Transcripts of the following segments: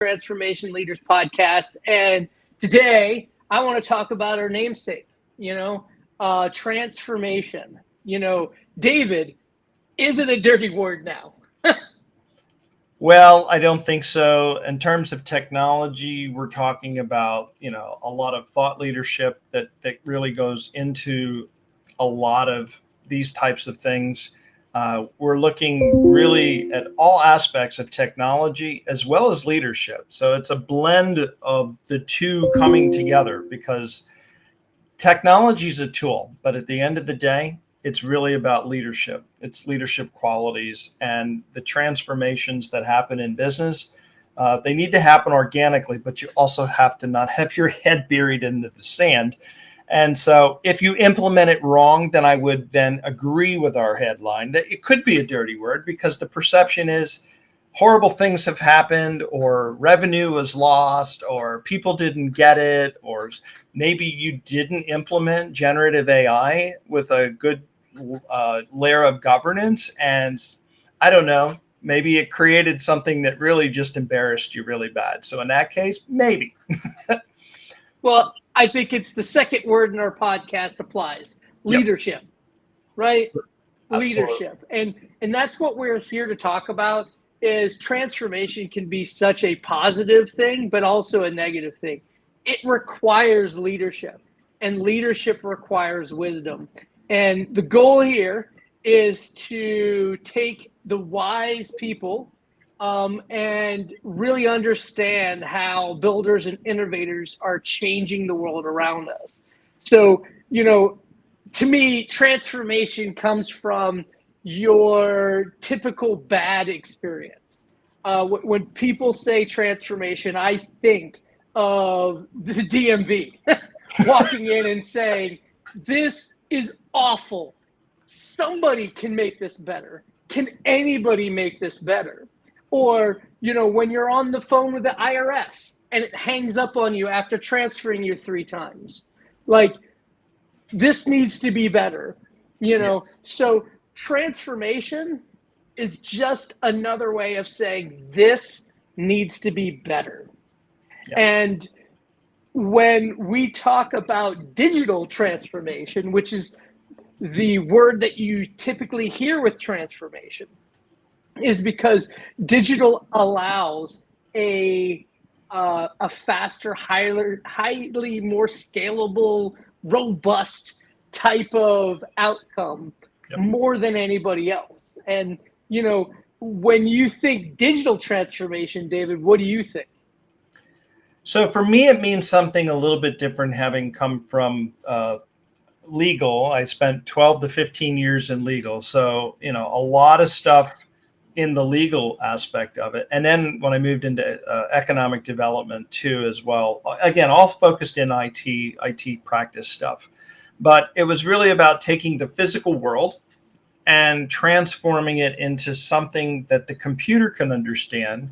Transformation Leaders Podcast. And today I want to talk about our namesake, transformation. David, is it a dirty word now? Well, I don't think so. In terms of technology, we're talking about, a lot of thought leadership that really goes into a lot of these types of things. We're looking really at all aspects of technology as well as leadership. So it's a blend of the two coming together because technology is a tool, but at the end of the day, it's really about leadership. It's leadership qualities and the transformations that happen in business. They need to happen organically, but you also have to not have your head buried into the sand. And so if you implement it wrong, then I would then agree with our headline that it could be a dirty word because the perception is horrible things have happened or revenue was lost or people didn't get it, or maybe you didn't implement generative AI with a good layer of governance. And I don't know, maybe it created something that really just embarrassed you really bad. So in that case, maybe. Well, I think it's the second word in our podcast applies. Leadership, right? Absolutely. Leadership. And that's what we're here to talk about is transformation can be such a positive thing, but also a negative thing. It requires leadership, and leadership requires wisdom. And the goal here is to take the wise people and really understand how builders and innovators are changing the world around us. So, to me, transformation comes from your typical bad experience. When people say transformation, I think of the DMV walking in and saying, this is awful. Somebody can make this better. Can anybody make this better? Or, when you're on the phone with the IRS and it hangs up on you after transferring you 3 times, like, this needs to be better, So transformation is just another way of saying this needs to be better. Yeah. And when we talk about digital transformation, which is the word that you typically hear with transformation, is because digital allows a faster, highly more scalable, robust type of outcome more than anybody else. And, when you think digital transformation, David, what do you think? So for me, it means something a little bit different, having come from legal. I spent 12 to 15 years in legal. So, a lot of stuff in the legal aspect of it. And then when I moved into economic development too, as well, again, all focused in IT practice stuff. But it was really about taking the physical world and transforming it into something that the computer can understand,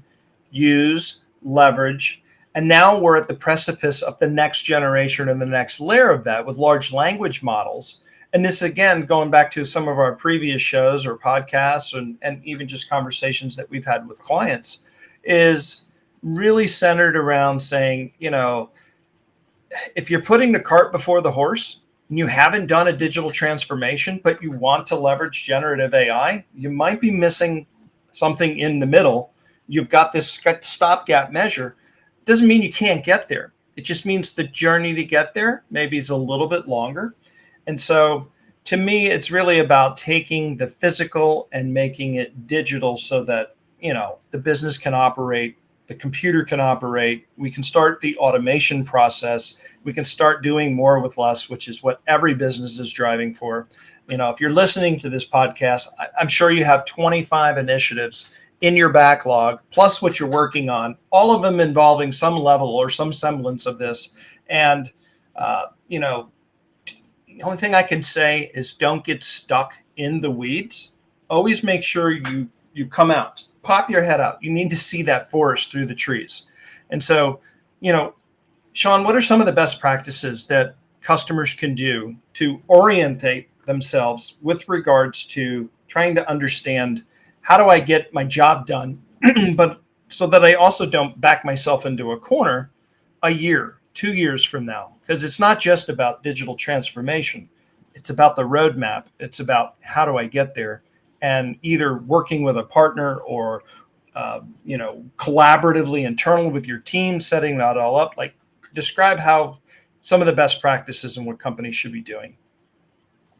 use, leverage. And now we're at the precipice of the next generation and the next layer of that with large language models. And this, again, going back to some of our previous shows or podcasts and even just conversations that we've had with clients, is really centered around saying, if you're putting the cart before the horse and you haven't done a digital transformation, but you want to leverage generative AI, you might be missing something in the middle. You've got this stopgap measure. Doesn't mean you can't get there. It just means the journey to get there maybe is a little bit longer. And so to me, it's really about taking the physical and making it digital so that, the business can operate, the computer can operate. We can start the automation process. We can start doing more with less, which is what every business is driving for. If you're listening to this podcast, I'm sure you have 25 initiatives in your backlog, plus what you're working on, all of them involving some level or some semblance of this. And, the only thing I can say is don't get stuck in the weeds. Always make sure you come out, pop your head out. You need to see that forest through the trees. And so, Sean, what are some of the best practices that customers can do to orientate themselves with regards to trying to understand how do I get my job done, but so that I also don't back myself into a corner a year, 2 years from now, because it's not just about digital transformation. It's about the roadmap. It's about how do I get there, and either working with a partner or, collaboratively internal with your team, setting that all up. Like, describe how some of the best practices and what companies should be doing.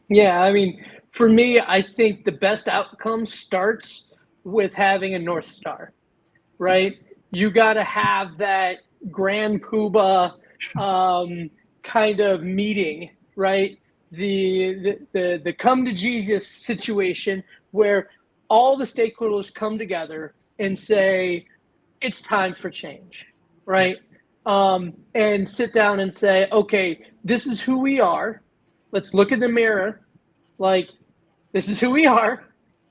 Yeah, I mean, for me, I think the best outcome starts with having a North Star, right? You got to have that grand poobah kind of meeting, right? The come to Jesus situation where all the stakeholders come together and say it's time for change, right? And sit down and say, okay, this is who we are. Let's look in the mirror, like, this is who we are.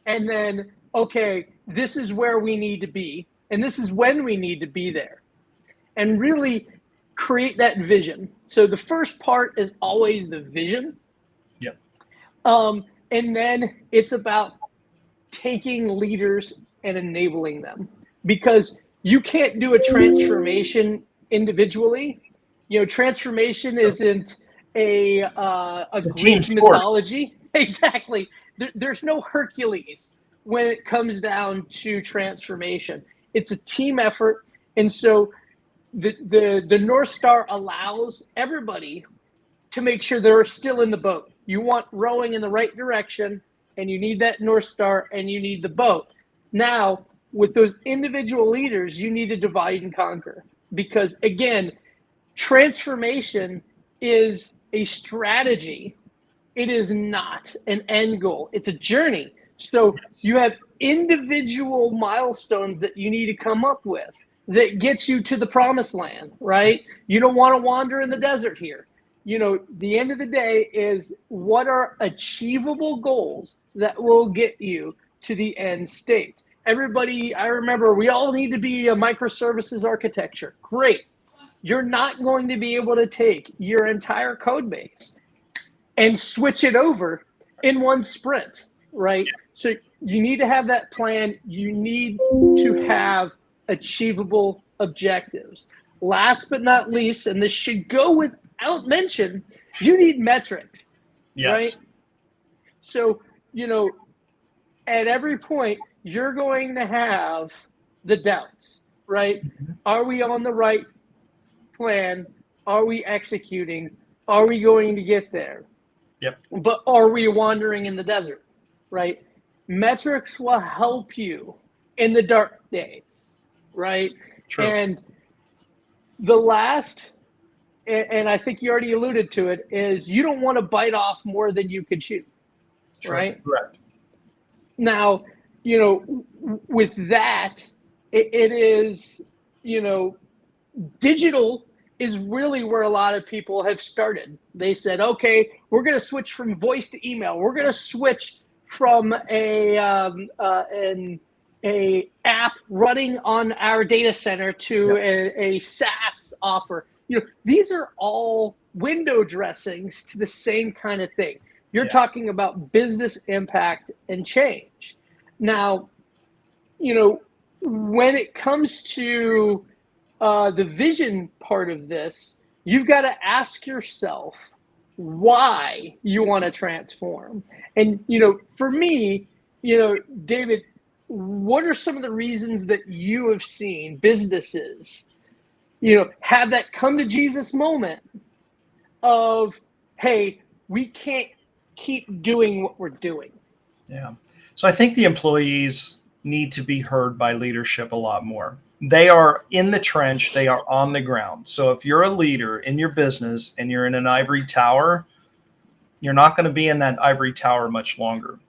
And then, okay, this is where we need to be. And this is when we need to be there. And really create that vision. So the first part is always the vision. Yep. And then it's about taking leaders and enabling them, because you can't do a transformation individually. Transformation isn't a Greek mythology. Exactly. There's no Hercules when it comes down to transformation. It's a team effort. And so the North Star allows everybody to make sure they're still in the boat. You want rowing in the right direction, and you need that North Star, and you need the boat. Now, with those individual leaders, you need to divide and conquer, because again, transformation is a strategy. It is not an end goal. It's a journey. So you have individual milestones that you need to come up with that gets you to the promised land, right? You don't want to wander in the desert here. The end of the day is, what are achievable goals that will get you to the end state? Everybody, I remember, we all need to be a microservices architecture. Great. You're not going to be able to take your entire code base and switch it over in one sprint, right? So you need to have that plan. You need to have achievable objectives. Last but not least, and this should go without mention, you need metrics, right? So, at every point, you're going to have the doubts, right? Are we on the right plan? Are we executing? Are we going to get there? Yep. But are we wandering in the desert, right? Metrics will help you in the dark days, right? True. And the last, and I think you already alluded to it, is you don't want to bite off more than you can chew, right? Correct. Now, with that, it is, digital is really where a lot of people have started. They said, okay, we're going to switch from voice to email. We're going to switch from an app running on our data center to a SaaS offer. These are all window dressings to the same kind of thing. You're talking about business impact and change. Now, when it comes to the vision part of this, you've got to ask yourself why you want to transform. And, for me, David, what are some of the reasons that you have seen businesses, have that come to Jesus moment of, hey, we can't keep doing what we're doing? Yeah. So I think the employees need to be heard by leadership a lot more. They are in the trench. They are on the ground. So if you're a leader in your business and you're in an ivory tower, you're not going to be in that ivory tower much longer.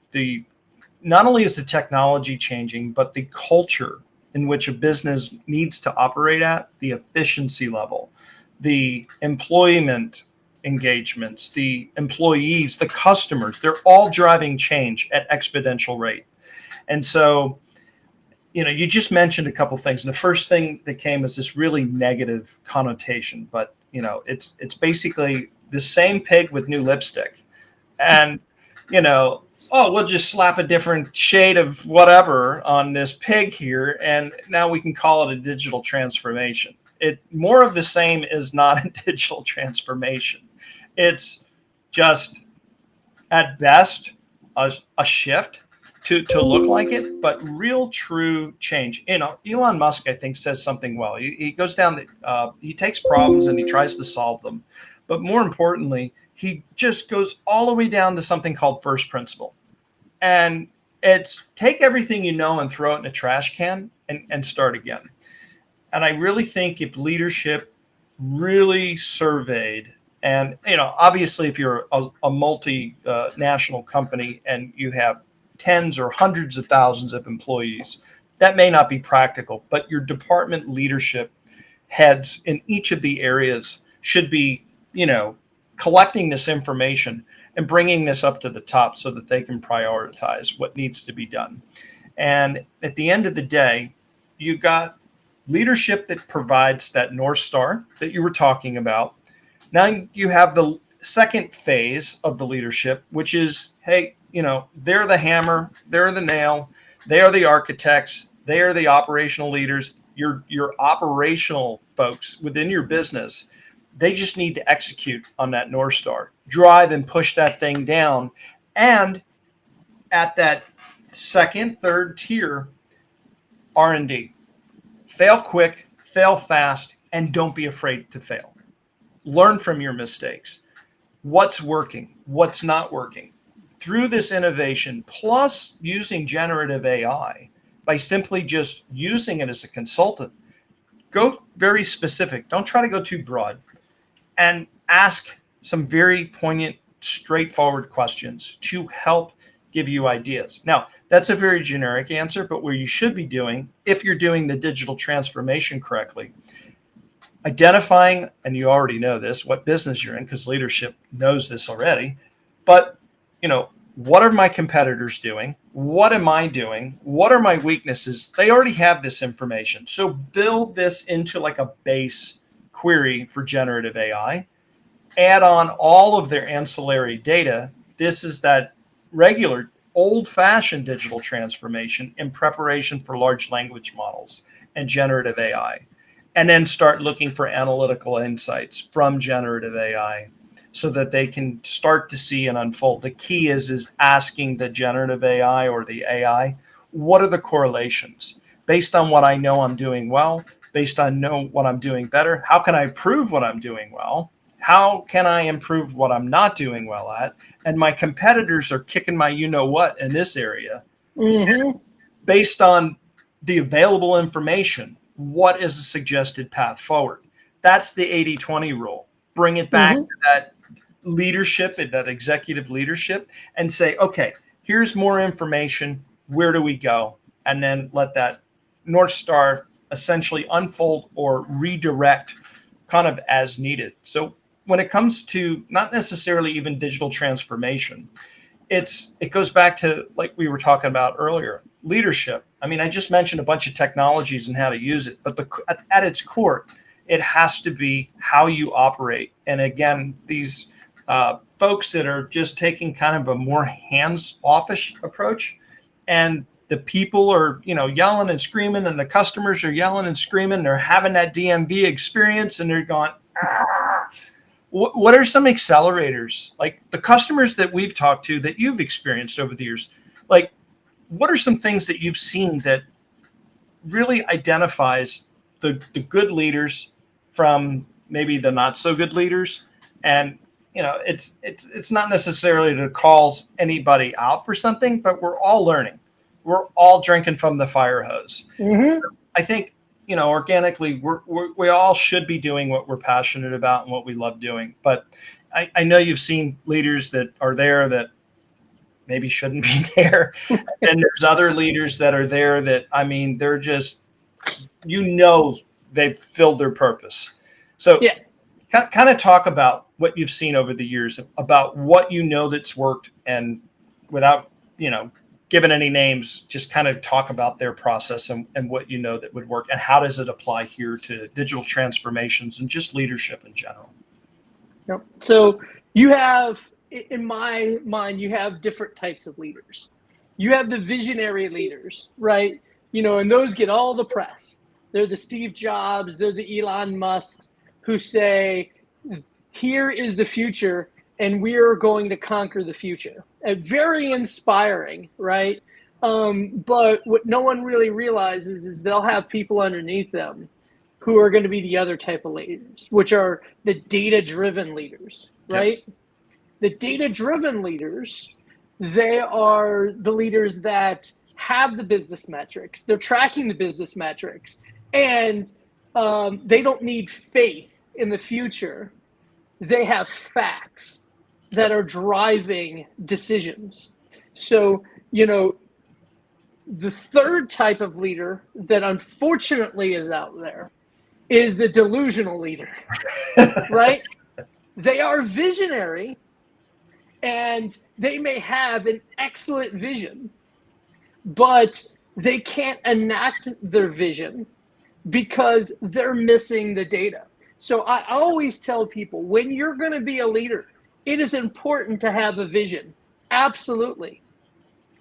Not only is the technology changing, but the culture in which a business needs to operate at, the efficiency level, the employment engagements, the employees, the customers, they're all driving change at exponential rate. And so, you just mentioned a couple of things. And the first thing that came is this really negative connotation, but it's basically the same pig with new lipstick. And, oh, we'll just slap a different shade of whatever on this pig here, and now we can call it a digital transformation. It more of the same is not a digital transformation. It's just at best a shift to look like it, but real true change. You know, Elon Musk, I think, says something well. He goes down, he takes problems and he tries to solve them. But more importantly, he just goes all the way down to something called first principle. And it's take everything you know and throw it in a trash can and start again. And I really think if leadership really surveyed, and you know, obviously, if you're a multinational company and you have tens or hundreds of thousands of employees, that may not be practical. But your department leadership heads in each of the areas should be, you know, collecting this information and bringing this up to the top so that they can prioritize what needs to be done. And at the end of the day, you got leadership that provides that North Star that you were talking about. Now you have the second phase of the leadership, which is, hey, you know, they're the hammer, they're the nail, they are the architects, they are the operational leaders, your operational folks within your business. They just need to execute on that North Star, drive and push that thing down. And at that second, third tier, R&D. Fail quick, fail fast, and don't be afraid to fail. Learn from your mistakes. What's working? What's not working? Through this innovation, plus using generative AI, by simply just using it as a consultant, go very specific. Don't try to go too broad. And ask some very poignant, straightforward questions to help give you ideas. Now, that's a very generic answer, but what you should be doing, if you're doing the digital transformation correctly, identifying, and you already know this, what business you're in, because leadership knows this already, but, you know, what are my competitors doing? What am I doing? What are my weaknesses? They already have this information. So build this into like a base query for generative AI, add on all of their ancillary data. This is that regular old-fashioned digital transformation in preparation for large language models and generative AI. And then start looking for analytical insights from generative AI so that they can start to see and unfold. The key is asking the generative AI or the AI, what are the correlations? Based on what I know I'm doing well, based on know what I'm doing better, how can I improve what I'm doing well? How can I improve what I'm not doing well at? And my competitors are kicking my you-know-what in this area. Mm-hmm. Based on the available information, what is a suggested path forward? That's the 80-20 rule. Bring it back to that leadership and that executive leadership and say, okay, here's more information. Where do we go? And then let that North Star essentially unfold or redirect kind of as needed. So when it comes to not necessarily even digital transformation, it goes back to, like we were talking about earlier, leadership. I mean, I just mentioned a bunch of technologies and how to use it, but at its core, it has to be how you operate. And again, these folks that are just taking kind of a more hands-offish approach, and the people are, you know, yelling and screaming, and the customers are yelling and screaming. They're having that DMV experience, and they're going, "Argh." What are some accelerators, like the customers that we've talked to that you've experienced over the years? Like, what are some things that you've seen that really identifies the good leaders from maybe the not so good leaders? And you know, it's not necessarily to call anybody out for something, but we're all learning. We're all drinking from the fire hose. Mm-hmm. I think, you know, organically, we all should be doing what we're passionate about and what we love doing. But I know you've seen leaders that are there that maybe shouldn't be there. And there's other leaders that are there that, I mean, they're just, you know, they've filled their purpose. So Yeah. kind of talk about what you've seen over the years, about what you know that's worked, and without, you know, given any names, just kind of talk about their process and what you know that would work, and how does it apply here to digital transformations and just leadership in general. Yep. So you have in my mind, you have different types of leaders. You have the visionary leaders, right? And those get all the press. They're the Steve Jobs, they're the Elon Musks who say, here is the future, and we're going to conquer the future. Very inspiring, right? But what no one really realizes is they'll have people underneath them who are going to be the other type of leaders, which are the data-driven leaders, right? Yep. The data-driven leaders, they are the leaders that have the business metrics. They're tracking the business metrics, and they don't need faith in the future. They have facts that are driving decisions. So, the third type of leader that unfortunately is out there is the delusional leader, right? They are visionary, and they may have an excellent vision, but they can't enact their vision because they're missing the data. So I always tell people, when you're going to be a leader, it is important to have a vision. Absolutely.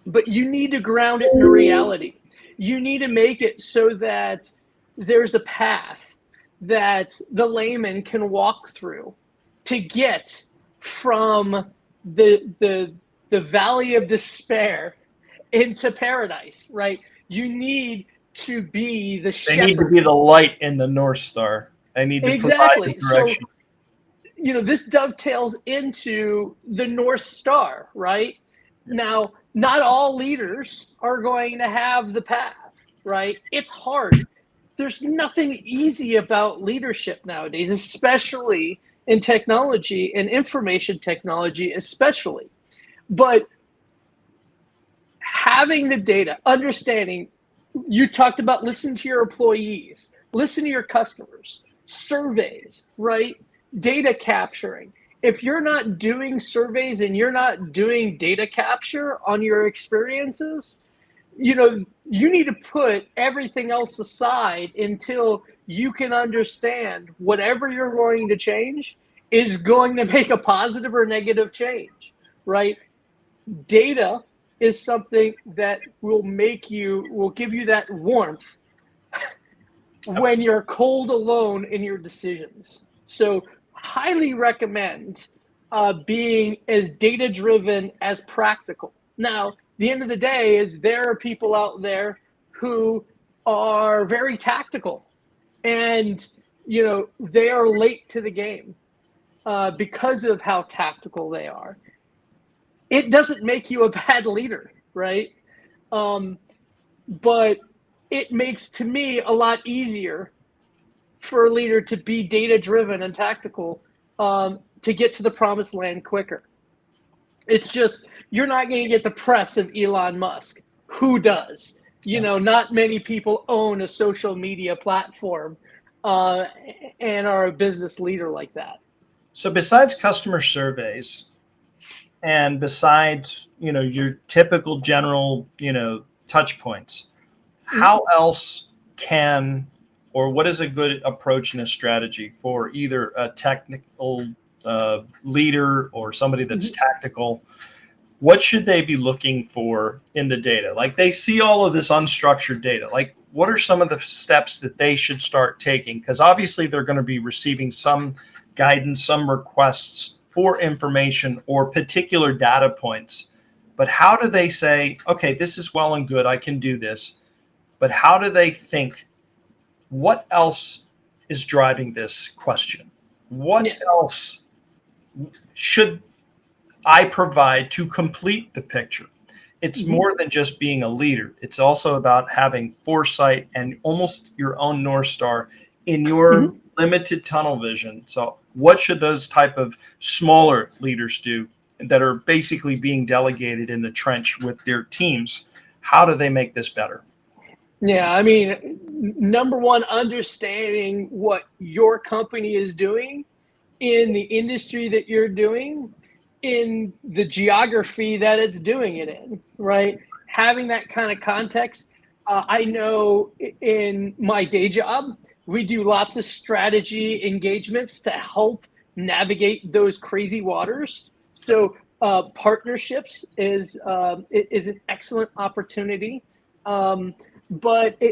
But you need to ground it in reality. You need to make it so that there's a path that the layman can walk through to get from the valley of despair into paradise, right? You need to be the shepherd. They need to be the light in the North Star. They need to provide the direction. So, this dovetails into the North Star, right? Yeah. Now, not all leaders are going to have the path, right? It's hard. There's nothing easy about leadership nowadays, especially in technology and information technology, especially. But having the data, understanding, you talked about listen to your employees, listen to your customers, surveys, right? Data capturing. If you're not doing surveys and you're not doing data capture on your experiences, you need to put everything else aside until you can understand whatever you're going to change is going to make a positive or negative change, right? Data is something that will give you that warmth when you're cold alone in your decisions. So highly recommend being as data-driven as practical. Now, the end of the day is there are people out there who are very tactical, and they are late to the game because of how tactical they are. It doesn't make you a bad leader, right? But it makes, to me, a lot easier for a leader to be data-driven and tactical to get to the promised land quicker. It's just, you're not going to get the press of Elon Musk. Who does? Not many people own a social media platform and are a business leader like that. So besides customer surveys and besides, your typical general, touch points, how else or what is a good approach and a strategy for either a technical leader or somebody that's tactical? What should they be looking for in the data? Like, they see all of this unstructured data. Like, what are some of the steps that they should start taking? Because obviously they're going to be receiving some guidance, some requests for information or particular data points. But how do they say, okay, this is well and good, I can do this. But how do they think, what else is driving this question? What else should I provide to complete the picture? It's more than just being a leader. It's also about having foresight and almost your own North Star in your limited tunnel vision. So what should those type of smaller leaders do that are basically being delegated in the trench with their teams? How do they make this better? Yeah, I mean, number one, understanding what your company is doing in the industry that you're doing, in the geography that it's doing it in, right? Having that kind of context. I know in my day job, we do lots of strategy engagements to help navigate those crazy waters. So partnerships is an excellent opportunity, but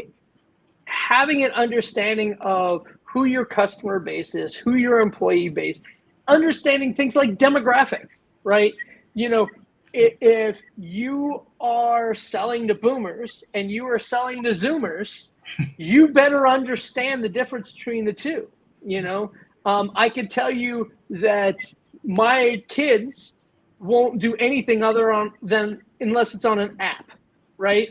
having an understanding of who your customer base is, who your employee base, understanding things like demographics, right? You know, if you are selling to boomers and you are selling to zoomers, you better understand the difference between the two. I can tell you that my kids won't do anything than unless it's on an app, right?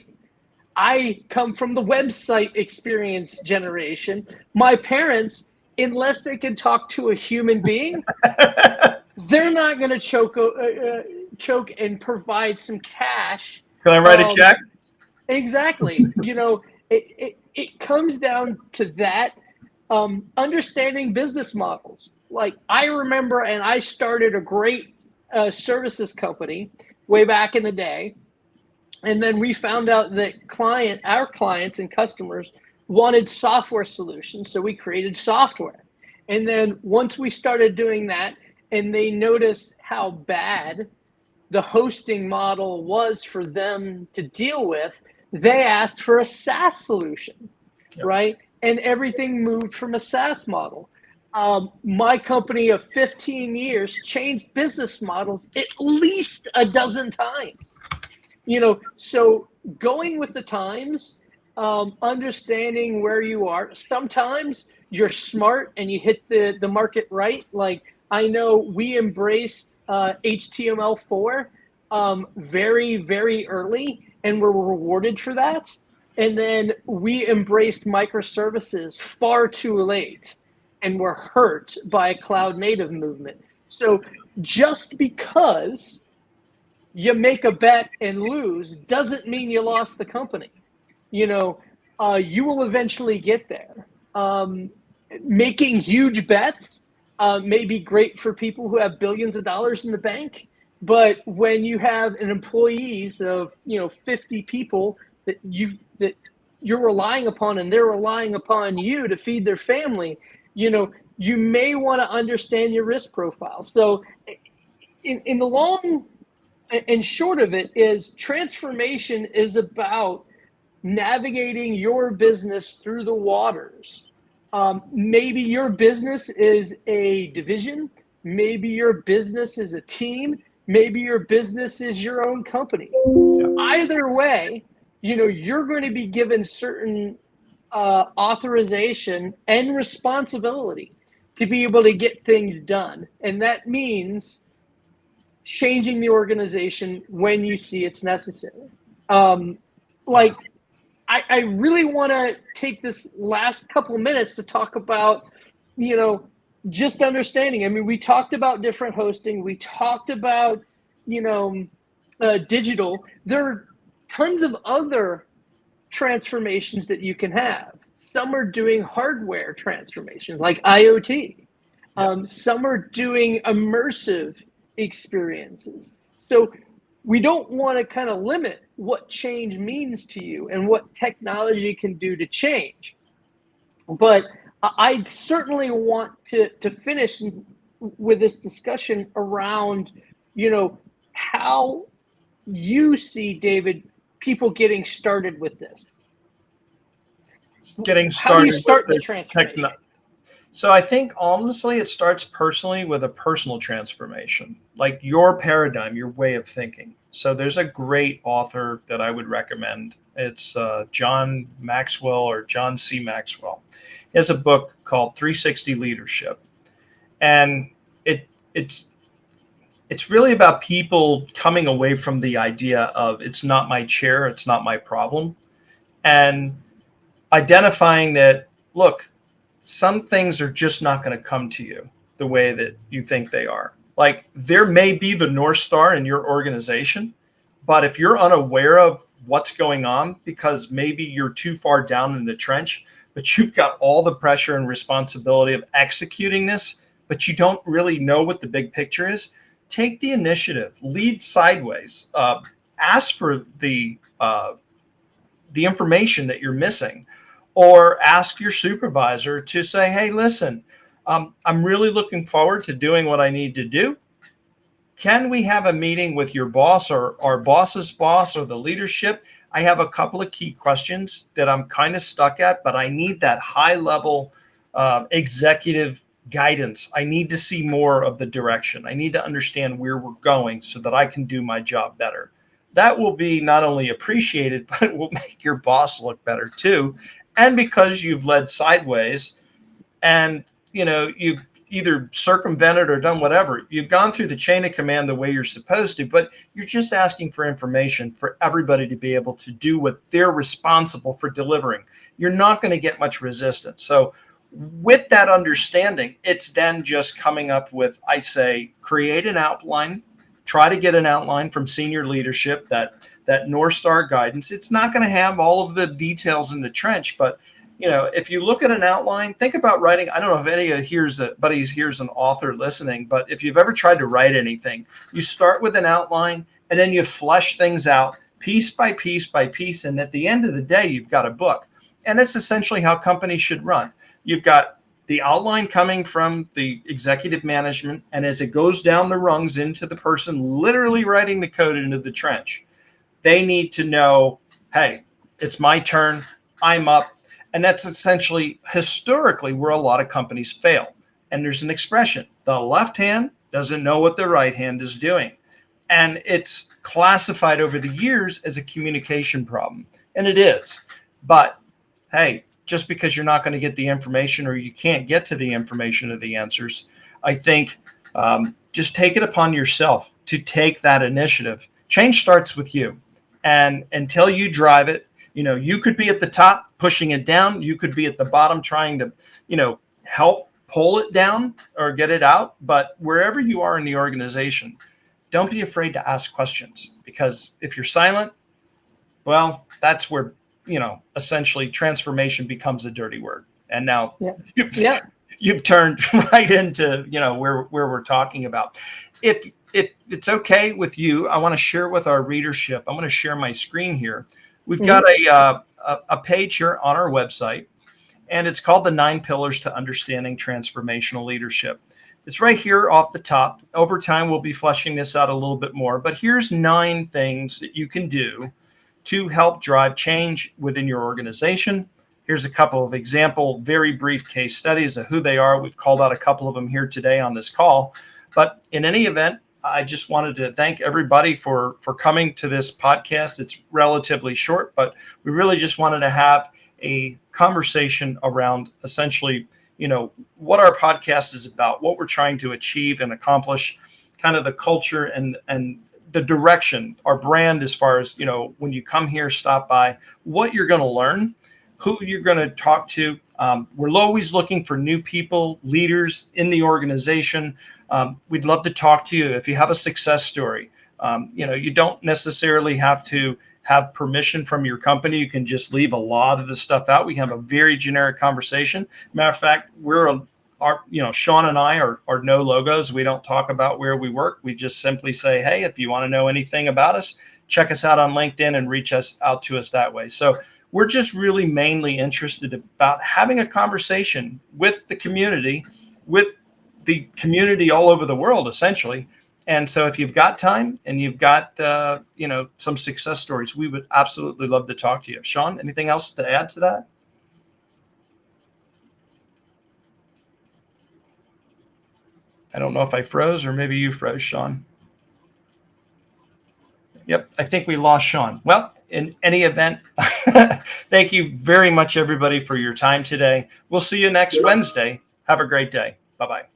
I come from the website experience generation. My parents, unless they can talk to a human being, they're not going to choke and provide some cash. Can I write a check? Exactly. It comes down to that. Understanding business models. Like I remember, and I started a great services company way back in the day. And then we found out that our clients and customers wanted software solutions. So we created software. And then once we started doing that and they noticed how bad the hosting model was for them to deal with, they asked for a SaaS solution, right? And everything moved from a SaaS model. My company of 15 years changed business models at least a dozen times. So going with the times, understanding where you are. Sometimes you're smart and you hit the market right. Like I know we embraced HTML4 very, very early and were rewarded for that. And then we embraced microservices far too late and were hurt by a cloud native movement. So just because you make a bet and lose doesn't mean you lost the company. You will eventually get there. Making huge bets may be great for people who have billions of dollars in the bank, but when you have an employees of 50 people that you're relying upon and they're relying upon you to feed their family, you may want to understand your risk profile. So in the long and short of it is transformation is about navigating your business through the waters. Maybe your business is a division. Maybe your business is a team. Maybe your business is your own company. Either way, you're going to be given certain authorization and responsibility to be able to get things done. And that means changing the organization when you see it's necessary. I really want to take this last couple minutes to talk about, just understanding. I mean, we talked about different hosting. We talked about, digital. There are tons of other transformations that you can have. Some are doing hardware transformations like IoT. Some are doing immersive experiences. So we don't want to kind of limit what change means to you and what technology can do to change. But I certainly want to finish with this discussion around, how you see, David, people getting started with this. Getting started. How do you start the transformation? So I think honestly, it starts personally with a personal transformation, like your paradigm, your way of thinking. So there's a great author that I would recommend. It's John Maxwell or John C. Maxwell. He has a book called 360 Leadership. And it's really about people coming away from the idea of it's not my chair, it's not my problem, and identifying that, look, some things are just not going to come to you the way that you think they are. Like there may be the North Star in your organization, but if you're unaware of what's going on because maybe you're too far down in the trench, but you've got all the pressure and responsibility of executing this, but you don't really know what the big picture is, take the initiative, lead sideways, ask for the information that you're missing. Or ask your supervisor to say, hey, listen, I'm really looking forward to doing what I need to do. can we have a meeting with your boss or our boss's boss or the leadership? I have a couple of key questions that I'm kind of stuck at, but I need that high level executive guidance. I need to see more of the direction. I need to understand where we're going so that I can do my job better. That will be not only appreciated, but it will make your boss look better too. And because you've led sideways and you've either circumvented or done whatever, you've gone through the chain of command the way you're supposed to, but you're just asking for information for everybody to be able to do what they're responsible for delivering. You're not going to get much resistance. So with that understanding, it's then just coming up with, I say, create an outline, try to get an outline from senior leadership, that North Star guidance. It's not going to have all of the details in the trench, but if you look at an outline, think about writing. I don't know if anybody here's an author listening, but if you've ever tried to write anything, you start with an outline and then you flesh things out piece by piece by piece. And at the end of the day, you've got a book. And that's essentially how companies should run. You've got the outline coming from the executive management, and as it goes down the rungs into the person literally writing the code into the trench, they need to know, hey, it's my turn, I'm up. And that's essentially historically where a lot of companies fail. And there's an expression, the left hand doesn't know what the right hand is doing. And it's classified over the years as a communication problem. And it is. But hey, just because you're not going to get the information or you can't get to the information or the answers, I think just take it upon yourself to take that initiative. Change starts with you. And until you drive it, you could be at the top pushing it down. You could be at the bottom trying to, help pull it down or get it out. But wherever you are in the organization, don't be afraid to ask questions, because if you're silent, well, that's where, essentially transformation becomes a dirty word. And now you've turned right into, where we're talking about. If it's okay with you, I want to share with our readership. I'm going to share my screen here. We've got a page here on our website, and it's called the 9 Pillars to Understanding Transformational Leadership. It's right here off the top. Over time, we'll be fleshing this out a little bit more, but here's 9 things that you can do to help drive change within your organization. Here's a couple of example, very brief case studies of who they are. We've called out a couple of them here today on this call, but in any event, I just wanted to thank everybody for coming to this podcast. It's relatively short, but we really just wanted to have a conversation around essentially, what our podcast is about, what we're trying to achieve and accomplish, kind of the culture and the direction, our brand, as far as, when you come here, stop by, what you're going to learn, who you're going to talk to. We're always looking for new people, leaders in the organization. We'd love to talk to you. If you have a success story, you don't necessarily have to have permission from your company. You can just leave a lot of the stuff out. We have a very generic conversation. Matter of fact, Sean and I are no logos. We don't talk about where we work. We just simply say, hey, if you want to know anything about us, check us out on LinkedIn and reach out to us that way. So we're just really mainly interested about having a conversation with the community, all over the world, essentially. And so if you've got time and you've got, some success stories, we would absolutely love to talk to you. Sean, anything else to add to that? I don't know if I froze or maybe you froze, Sean. Yep, I think we lost Sean. Well, in any event, thank you very much, everybody, for your time today. We'll see you next Wednesday. Have a great day. Bye-bye.